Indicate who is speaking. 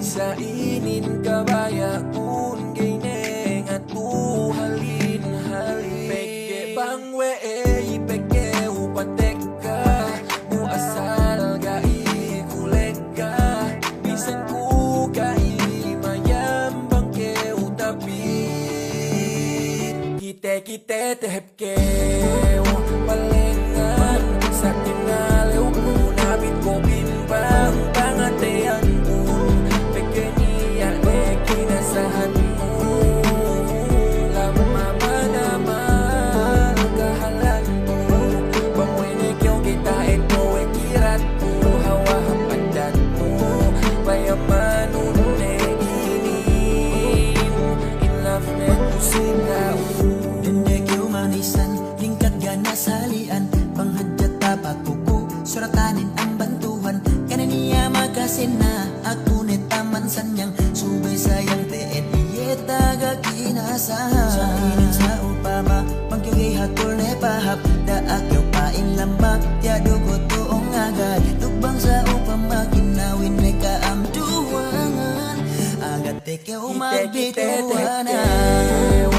Speaker 1: Sa inin kabaya kun gaineng at halin halin. Peke bang we peke upatek ka mu asal gai kulega. Bisan ku gai mayam bangke utapi. Kite tehep ke palengan sa tinalew ko nabit ko bimbang pangatean ko. Peke niya ne kinasahan mo lama manaman kahalan ko. Pamwene kyo kita ito e kirat ko hawa hapadat mo payaman unne inin in love ne kusika tingkat gana salian panghadjat tapat kuku suratanin ang bantuan kananiya magasin na ako ne taman sanyang subay sayang teet iyeta gaginasahan sa inin sa upama pangkyugay hatol ne pahap daak yaw paing lambak tiado ko tuong agad tugbang sa upama kinawin ne kaamduangan agad teke umabituanan.